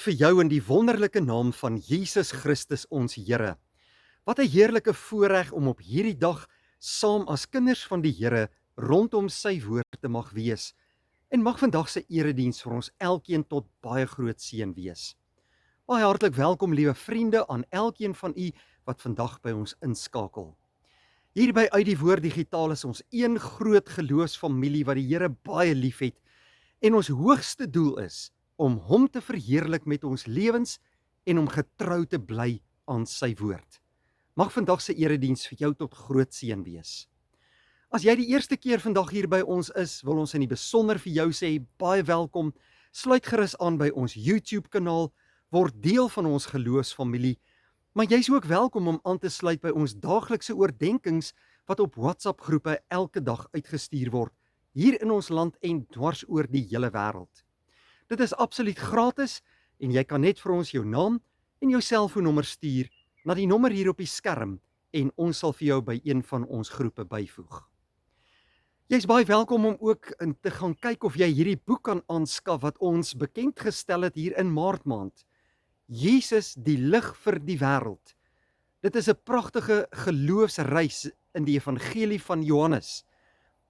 vir jou in die wonderlike naam van Jesus Christus ons Here. Wat 'n heerlike voorreg om op hierdie dag saam as kinders van die Here rondom sy woord te mag wees. En mag vandag se erediens vir ons elkeen tot baie groot seën wees. Baie hartlik welkom liewe vriende aan elkeen van u wat vandag by ons inskakel. Hier by Uit die Woord Digitaal is ons een groot geloofsfamilie wat die Here baie liefhet en ons hoogste doel is om hom te verheerlik met ons lewens en om getrou te bly aan sy woord. Mag vandag se erediens vir jou tot groot seën wees. As jy die eerste keer vandag hier by ons is, wil ons in die besonder vir jou sê, baie welkom, sluit gerus aan by ons YouTube kanaal, word deel van ons geloofsfamilie, maar jy is ook welkom om aan te sluit by ons daaglikse oordenkings wat op WhatsApp groepe elke dag uitgestuur word, hier in ons land en dwars oor die hele wêreld. Dit is absoluut gratis en jy kan net vir ons jou naam en jou selfoonnommer stuur na die nommer hier op die skerm en ons sal vir jou by een van ons groepe byvoeg. Jy is baie welkom om ook te gaan kyk of jy hierdie boek kan aanskaf wat ons bekend gestel het hier in Maart maand. Jesus, die lig vir die wêreld. Dit is 'n pragtige geloofsreis in die evangelie van Johannes.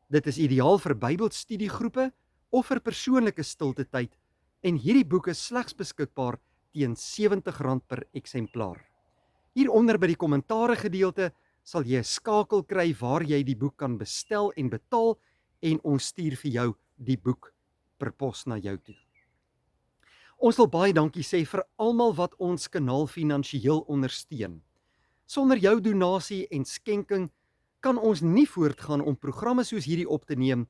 Dit is ideaal vir Bybelstudiegroepe of vir persoonlike stilte tyd en hierdie boek is slegs beskikbaar teen R70 per eksemplaar. Hieronder by die kommentare gedeelte sal jy 'n skakel kry waar jy die boek kan bestel en betaal en ons stuur vir jou die boek per pos na jou toe. Ons wil baie dankie sê vir almal wat ons kanaal finansiëel ondersteun. Sonder jou donasie en skenking kan ons nie voortgaan om programme soos hierdie op te neem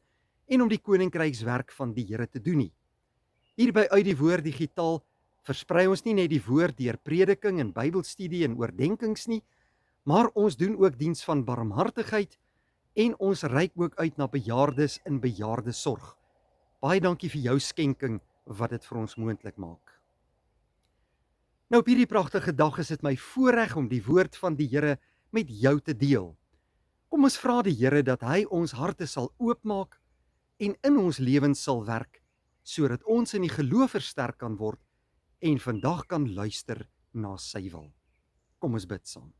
en om die koninkrykswerk van die Here te doen nie. Hierby Uit die Woord Digitaal versprei ons nie net die woord deur prediking en Bybelstudie en oordenkings nie, maar ons doen ook diens van barmhartigheid en ons reik ook uit na bejaardes in bejaardesorg. Baie dankie vir jou skenking wat dit vir ons moontlik maak. Nou op hierdie pragtige dag is dit my voorreg om die woord van die Here met jou te deel. Kom ons vra die Here dat hy ons harte sal oopmaak en in ons lewens sal werk, sodat ons in die geloof versterk kan word en vandag kan luister na sy wil. Kom ons bid saam.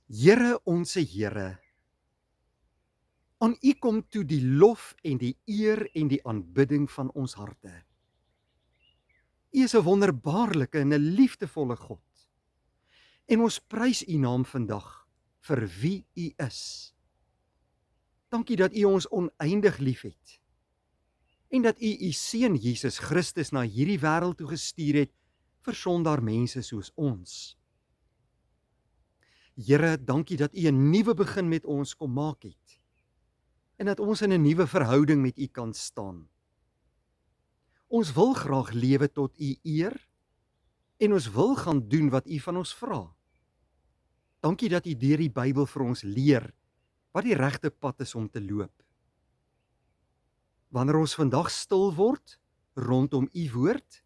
Here onse Here, aan U kom toe die lof en die eer en die aanbidding van ons harte. U is 'n wonderbaarlike en 'n liefdevolle God. En ons prys U naam vandag vir wie U is. Dankie dat U ons oneindig liefhet en dat U U seun Jesus Christus na hierdie wêreld toe gestuur het vir sondaar mense soos ons. Here, dankie dat U 'n nuwe begin met ons kom maak het en dat ons in 'n nuwe verhouding met U kan staan. Ons wil graag lewe tot U eer en ons wil gaan doen wat U van ons vra. Dankie dat U deur die Bybel vir ons leer wat die regte pad is om te loop. Wanneer ons vandag stil word rondom U woord,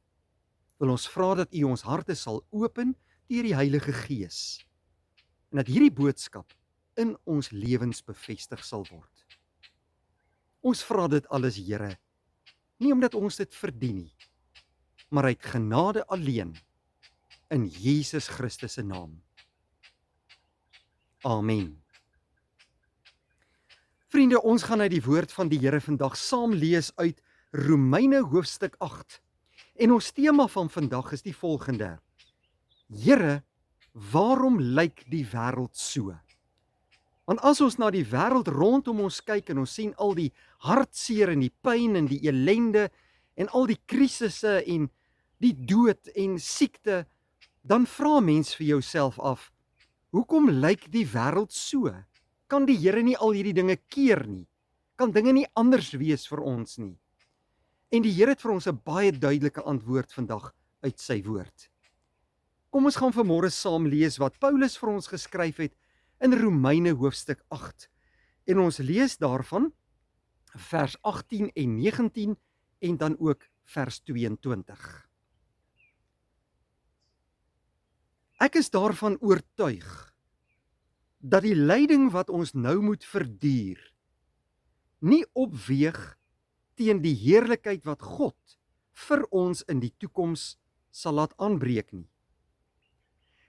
wil ons vra dat U ons harte sal open deur die Heilige Gees en dat hierdie boodskap in ons lewens bevestig sal word. Ons vra dit alles, Here, nie omdat ons dit verdien nie, maar uit genade alleen, in Jesus Christus se naam. Amen. Vriende, ons gaan uit die woord van die Here vandag saam lees uit Romeine hoofstuk 8. En ons tema van vandag is die volgende: Here, waarom lyk die wêreld so? Want as ons na die wêreld rondom ons kyk en ons sien al die hartseer en die pyn en die ellende en al die krisisse en die dood en siekte, dan vra mens vir jouself af, hoekom lyk die wêreld so? Kan die Here nie al hierdie dinge keer nie? Kan dinge nie anders wees vir ons nie? En die Here het vir ons 'n baie duidelike antwoord vandag uit sy woord. Kom ons gaan vanmôre saam lees wat Paulus vir ons geskryf het in Romeine hoofstuk 8. En ons lees daarvan vers 18 en 19 en dan ook vers 22. Ek is daarvan oortuig dat die lyding wat ons nou moet verduur, nie opweeg teen die heerlikheid wat God vir ons in die toekoms sal laat aanbreek nie.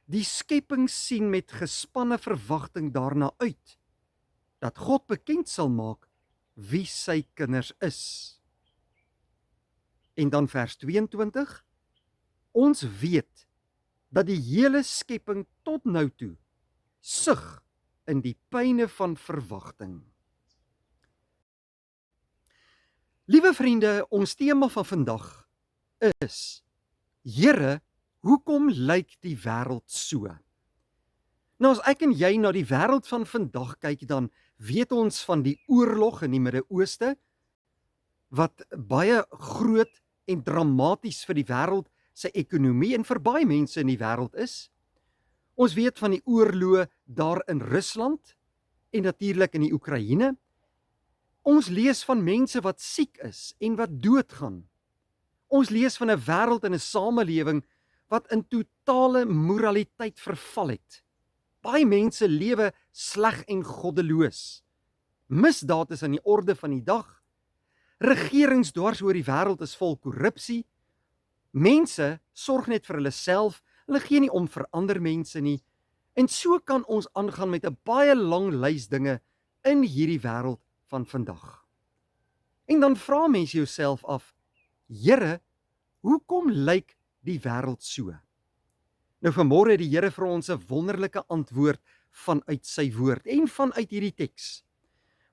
Die skepping sien met gespanne verwagting daarna uit, dat God bekend sal maak wie sy kinders is. En dan vers 22, ons weet dat die hele skepping tot nou toe sug in die pyne van verwagting. Liewe vriende, ons tema van vandag is: Here, hoekom lyk die wêreld so? Nou as ek en jy na die wêreld van vandag kyk, dan weet ons van die oorlog in die Midde-Ooste, wat baie groot en dramaties vir die wêreld sy ekonomie en vir baie mense in die wêreld is. Ons weet van die oorloë daar in Rusland en natuurlik in die Oekraïne. Ons lees van mense wat siek is en wat doodgaan. Ons lees van 'n wêreld en 'n samelewing wat in totale moraliteit verval het. Baie mense lewe sleg en goddeloos. Misdaad is aan die orde van die dag. Regerings dwars oor die wêreld is vol korrupsie. Mense sorg net vir hulle self, hulle gee nie om vir ander mense nie. En so kan ons aangaan met 'n baie lang lys dinge in hierdie wêreld van vandag. En dan vra mense jouself af: Here, hoekom lyk die wêreld so? Nou vanmôre het die Here vir ons 'n wonderlike antwoord vanuit sy woord en vanuit hierdie teks,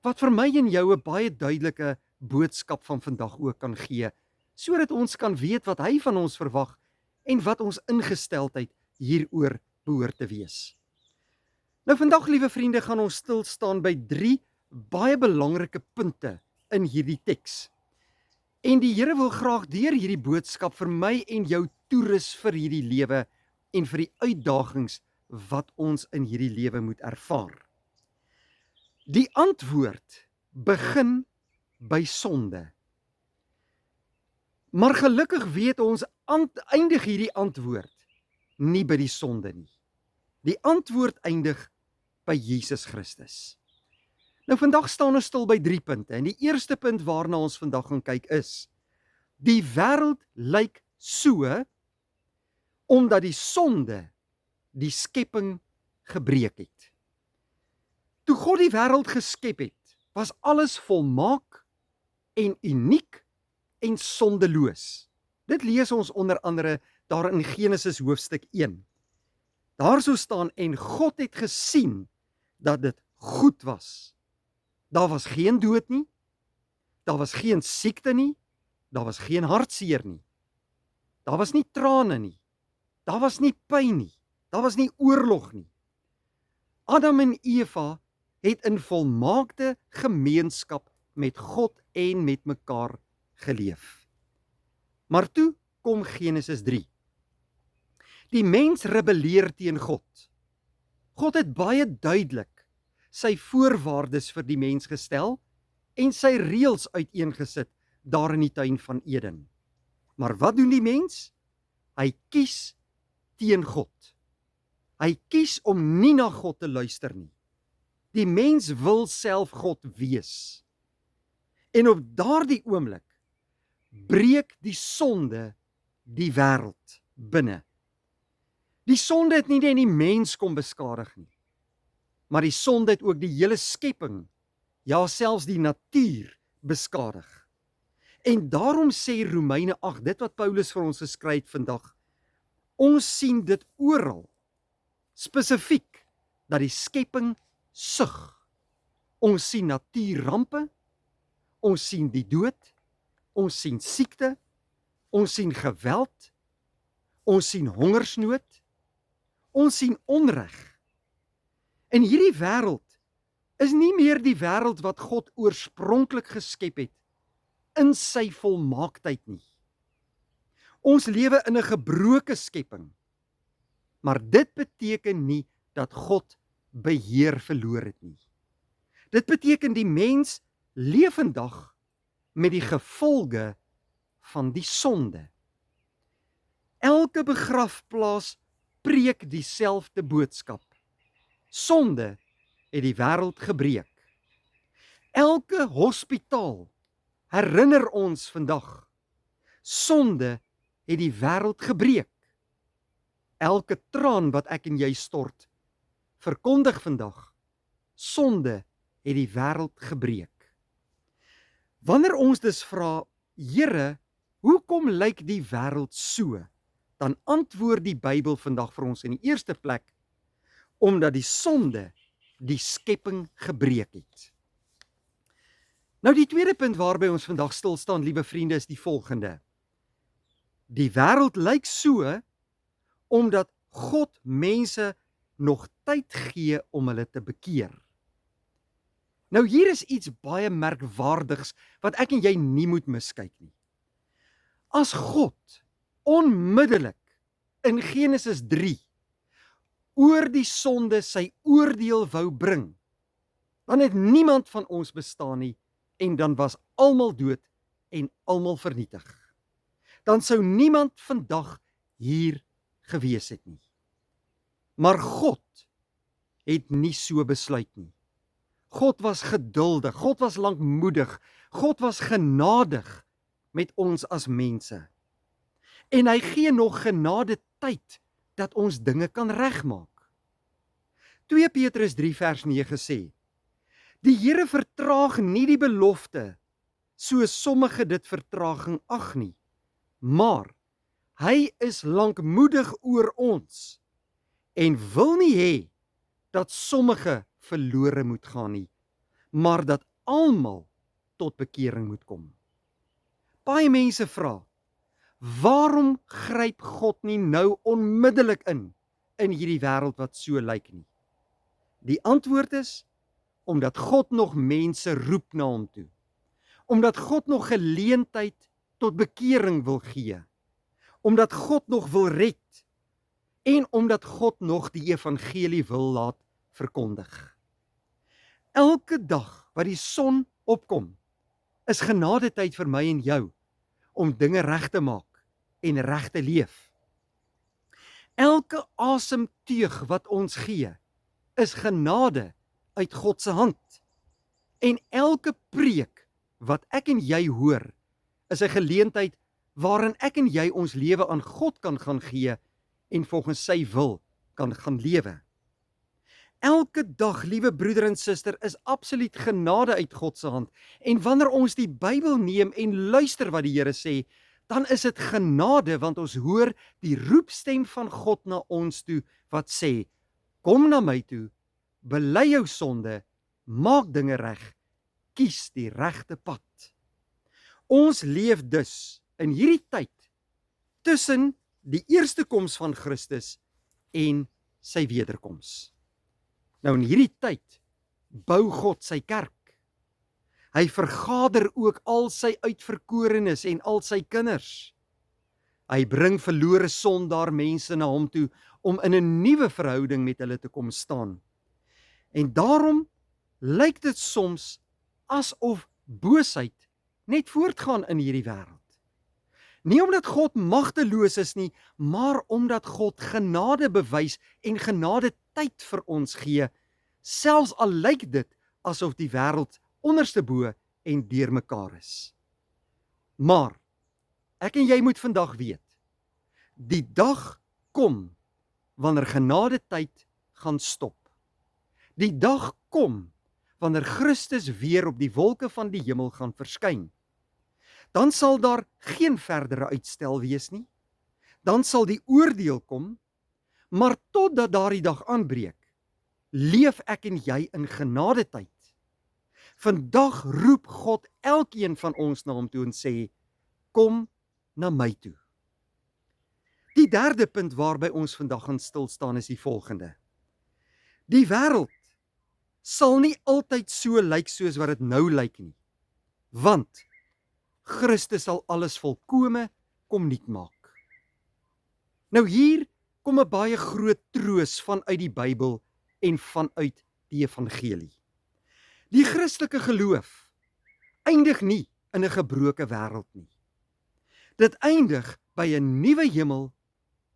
wat vir my en jou 'n baie duidelike boodskap van vandag ook kan gee, sodat ons kan weet wat hy van ons verwag en wat ons ingesteldheid hieroor behoort te wees. Nou vandag, liewe vriende, gaan ons stil staan by 3 baie belangrike punte in hierdie teks. En die Here wil graag deur hierdie boodskap vir my en jou toerus vir hierdie lewe en vir die uitdagings wat ons in hierdie lewe moet ervaar. Die antwoord begin by sonde. Maar gelukkig weet ons eindig hierdie antwoord nie by die sonde nie. Die antwoord eindig by Jesus Christus. Nou vandag staan ons stil by 3 punte en die eerste punt waarna ons vandag gaan kyk is: die wêreld lyk so omdat die sonde die skepping gebreek het. Toe God die wêreld geskep het, was alles volmaak en uniek en sondeloos. Dit lees ons onder andere daar in Genesis hoofstuk 1. Daar so staan: en God het gesien dat dit goed was. Daar was geen dood nie, daar was geen siekte nie, daar was geen hartseer nie. Daar was nie trane nie, daar was nie pyn nie, daar was nie oorlog nie. Adam en Eva het in volmaakte gemeenskap met God en met mekaar geleef. Maar toe kom Genesis 3. Die mens rebelleer teen God. God het baie duidelik sy voorwaardes vir die mens gestel en sy reëls uiteengesit daar in die tuin van Eden. Maar wat doen die mens? Hy kies teen God. Hy kies om nie na God te luister nie. Die mens wil self God wees. En op daardie oomblik breek die sonde die wêreld binne. Die sonde het nie net die mens kom beskadig nie, maar die sonde het ook die hele skepping, ja selfs die natuur beskadig. En daarom sê Romeine 8, dit wat Paulus vir ons geskryf vandag, ons sien dit oral, spesifiek, dat die skepping sug. Ons sien natuurrampe, ons sien die dood, ons sien siekte, ons sien geweld, ons sien hongersnood, ons sien onreg. En hierdie wêreld is nie meer die wêreld wat God oorspronklik geskep het in sy volmaaktheid nie. Ons lewe in 'n gebroke skepping, maar dit beteken nie dat God beheer verloor het nie. Dit beteken die mens leef vandag met die gevolge van die sonde. Elke begrafplaas preek dieselfde boodskap. Sonde het die wêreld gebreek. Elke hospitaal herinner ons vandag, Sonde het die wêreld gebreek. Elke traan wat ek en jy stort, verkondig vandag, sonde het die wêreld gebreek. Wanneer ons dus vra, Here, hoekom lyk die wêreld so? Dan antwoord die Bybel vandag vir ons in die eerste plek, omdat die sonde die skepping gebreek het. Nou die tweede punt waarby ons vandag stil staan, liewe vriende, is die volgende. Die wêreld lyk so, omdat God mense nog tyd gee om hulle te bekeer. Nou hier is iets baie merkwaardigs wat ek en jy nie moet miskyk nie. As God onmiddellik in Genesis 3 oor die sonde sy oordeel wou bring, dan het niemand van ons bestaan nie en dan was almal dood en almal vernietig. Dan sou niemand vandag hier gewees het nie. Maar God het nie so besluit nie. God was geduldig, God was lankmoedig, God was genadig met ons as mense. En hy gee nog genade tyd dat ons dinge kan regmaak. 2 Petrus 3 vers 9 sê, die Here vertraag nie die belofte, soos sommige dit vertraging ag nie, maar hy is lankmoedig oor ons en wil nie hê dat sommige verlore moet gaan nie, maar dat almal tot bekering moet kom. Baie mense vra, waarom gryp God nie nou onmiddellik in hierdie wêreld wat so lyk nie? Die antwoord is, omdat God nog mense roep na hom toe. Omdat God nog geleentheid tot bekering wil gee. Omdat God nog wil red. En omdat God nog die evangelie wil laat verkondig. Elke dag wat die son opkom, is genadetyd vir my en jou, om dinge reg te maak en reg te leef. Elke asemteug wat ons gee, is genade uit God se hand. En elke preek wat ek en jy hoor, is 'n geleentheid waarin ek en jy ons lewe aan God kan gaan gee en volgens sy wil kan gaan lewe. Elke dag, liewe broeder en suster, is absoluut genade uit God se hand. En wanneer ons die Bybel neem en luister wat die Here sê, dan is dit genade, want ons hoor die roepstem van God na ons toe, wat sê, kom na my toe, bely jou sonde, maak dinge reg, kies die regte pad. Ons leef dus in hierdie tyd tussen die eerste koms van Christus en sy wederkoms. Nou in hierdie tyd bou God sy kerk. Hy vergader ook al sy uitverkorenes en al sy kinders. Hy bring verlore sondaar mense na hom toe om in 'n nuwe verhouding met hulle te kom staan. En daarom lyk dit soms asof boosheid net voortgaan in hierdie wêreld. Nie omdat God magteloos is nie, maar omdat God genade bewys en genade tyd vir ons gee, selfs al lyk dit asof die wêreld onderste bo en deurmekaar is. Maar ek en jy moet vandag weet, die dag kom wanneer genade tyd gaan stop. Die dag kom wanneer Christus weer op die wolke van die hemel gaan verskyn. Dan sal daar geen verdere uitstel wees nie. Dan sal die oordeel kom, maar totdat daardie dag aanbreek, leef ek en jy in genadetyd. Vandag roep God elkeen van ons na hom toe en sê, kom na my toe. Die derde punt waarby ons vandag gaan stil staan is die volgende. Die wêreld sal nie altyd so lyk soos wat dit nou lyk nie, want Christus sal alles volkome kom nuut maak. Nou hier kom 'n baie groot troos vanuit die Bybel en vanuit die evangelie. Die Christelike geloof eindig nie in 'n gebroke wêreld nie. Dit eindig by 'n nuwe hemel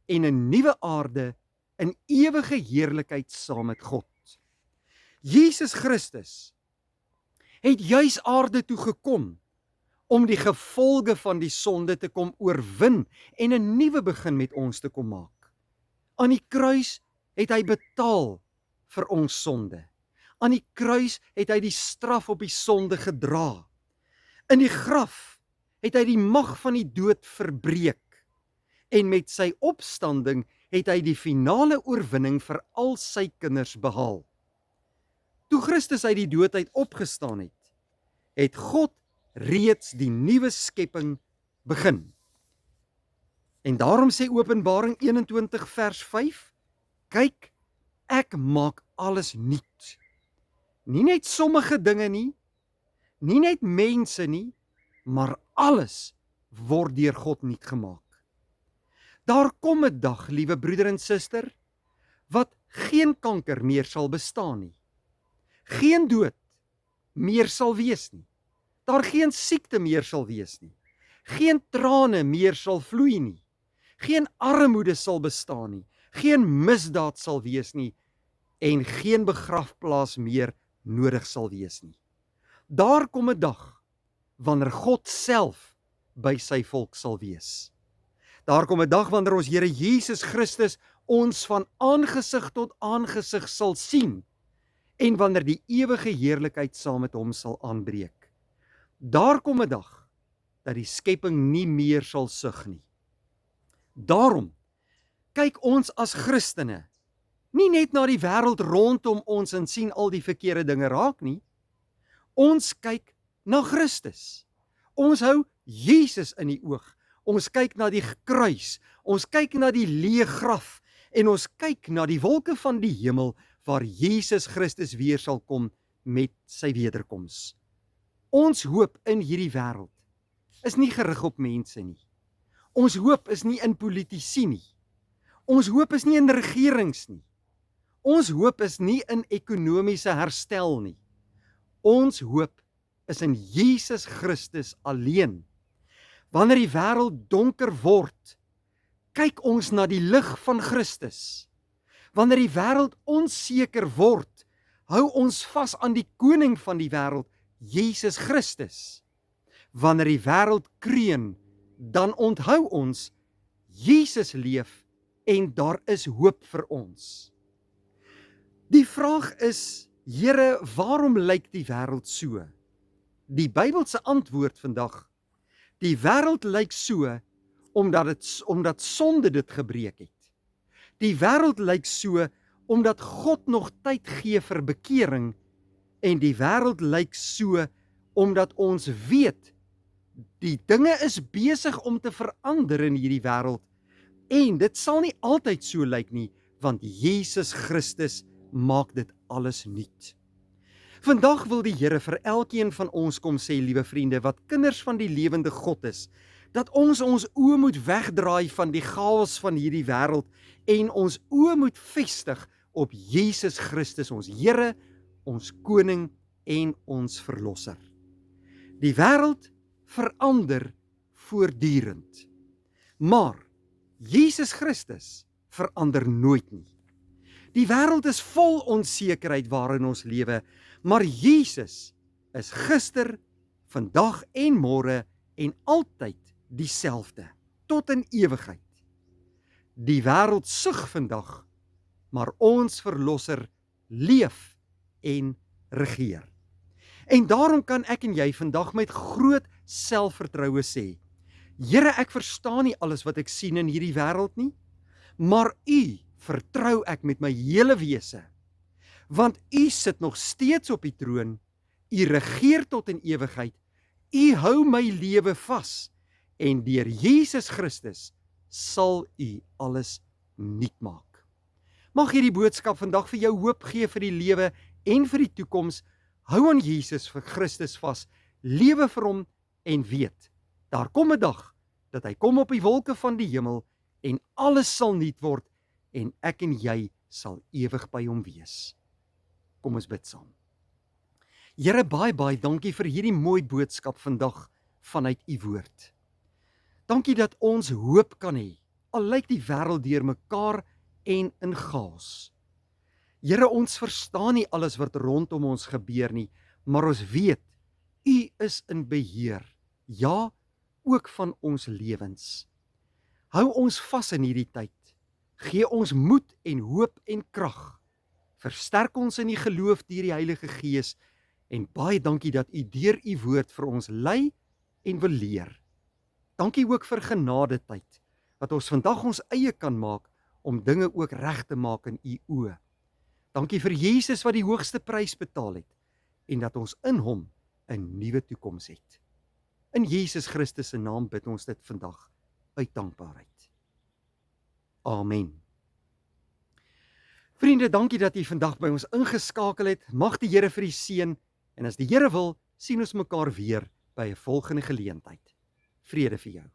en 'n nuwe aarde in ewige heerlikheid saam met God. Jesus Christus het juis aarde toe gekom om die gevolge van die sonde te kom oorwin en 'n nuwe begin met ons te kom maak. Aan die kruis het hy betaal vir ons sonde. Aan die kruis het hy die straf op die sonde gedra. In die graf het hy die mag van die dood verbreek. En met sy opstanding het hy die finale oorwinning vir al sy kinders behaal. Toe Christus uit die dood uit opgestaan het God reeds die nuwe skepping begin. En daarom sê Openbaring 21 vers 5, kyk, ek maak alles nuut. Nie net sommige dinge nie net mense nie, maar alles word deur God nuut gemaak. Daar kom 'n dag, liewe broeder en suster, wat geen kanker meer sal bestaan nie. Geen dood meer sal wees nie. Daar geen siekte meer sal wees nie. Geen trane meer sal vloei nie. Geen armoede sal bestaan nie. Geen misdaad sal wees nie en geen begrafplaas meer nodig sal wees nie. Daar kom 'n dag wanneer God self by sy volk sal wees. Daar kom 'n dag wanneer ons Here Jesus Christus ons van aangesig tot aangesig sal sien en wanneer die ewige heerlikheid saam met hom sal aanbreek. Daar kom 'n dag dat die skepping nie meer sal sug nie. Daarom kyk ons as Christene nie net na die wêreld rondom ons en sien al die verkeerde dinge raak nie. Ons kyk na Christus. Ons hou Jesus in die oog. Ons kyk na die kruis. Ons kyk na die leë graf en ons kyk na die wolke van die hemel waar Jesus Christus weer sal kom met sy wederkoms. Ons hoop in hierdie wêreld is nie gerig op mense nie. Ons hoop is nie in politici nie. Ons hoop is nie in regerings nie. Ons hoop is nie in ekonomiese herstel nie. Ons hoop is in Jesus Christus alleen. Wanneer die wêreld donker word, kyk ons na die lig van Christus. Wanneer die wêreld onseker word, hou ons vas aan die koning van die wêreld, Jesus Christus. Wanneer die wêreld kreun, dan onthou ons, Jesus leef en daar is hoop vir ons. Die vraag is, Here, waarom lyk die wêreld so? Die Bybelse antwoord vandag, die wêreld lyk so, omdat sonde dit gebreek het. Die wêreld lyk so, omdat God nog tyd gee vir bekering, en die wêreld lyk so, omdat ons weet, die dinge is besig om te verander in hierdie wêreld, en dit sal nie altyd so lyk nie, want Jesus Christus maak dit alles nuut. Vandag wil die Here vir elkeen van ons kom sê, liewe vriende, wat kinders van die lewende God is, dat ons oë moet wegdraai van die chaos van hierdie wêreld en ons oë moet vestig op Jesus Christus, ons Here, ons koning en ons verlosser. Die wêreld verander voortdurend, maar Jesus Christus verander nooit nie. Die wêreld is vol onsekerheid waarin ons lewe, maar Jesus is gister, vandag en môre en altyd dieselfde, tot in ewigheid. Die wêreld sug vandag, maar ons verlosser leef en regeer. En daarom kan ek en jy vandag met groot selfvertroue sê, Here, ek verstaan nie alles wat ek sien in hierdie wêreld nie, maar U vertrou ek met my hele wese, want U sit nog steeds op die troon, U regeer tot in ewigheid, U hou my lewe vas, en deur Jesus Christus sal U alles nuut maak. Mag hierdie boodskap vandag vir jou hoop gee vir die lewe en vir die toekoms. Hou aan Jesus vir Christus vas, lewe vir hom en weet, daar kom 'n dag dat hy kom op die wolke van die hemel en alles sal nuut word en ek en jy sal ewig by hom wees. Kom ons bid saam. Here, baie dankie vir hierdie mooi boodskap vandag vanuit U woord. Dankie dat ons hoop kan hê, al lyk die wêreld deurmekaar en in chaos. Here, ons verstaan nie alles wat rondom ons gebeur nie, maar ons weet, U is in beheer. ja, ook van ons lewens. Hou ons vas in hierdie tyd. Gee ons moed en hoop en krag. Versterk ons in die geloof deur die Heilige Gees en baie dankie dat U deur U woord vir ons lei en wil leer. Dankie ook vir genade tyd, wat ons vandag ons eie kan maak om dinge ook reg te maak in U oë. Dankie vir Jesus wat die hoogste prys betaal het en dat ons in Hom 'n nuwe toekoms het. In Jesus Christus se naam bid ons dit vandag uit dankbaarheid. Amen. Vriende, dankie dat U vandag by ons ingeskakel het. Mag die Here vir U seën en as die Here wil, sien ons mekaar weer by 'n volgende geleentheid. Vrede vir jou.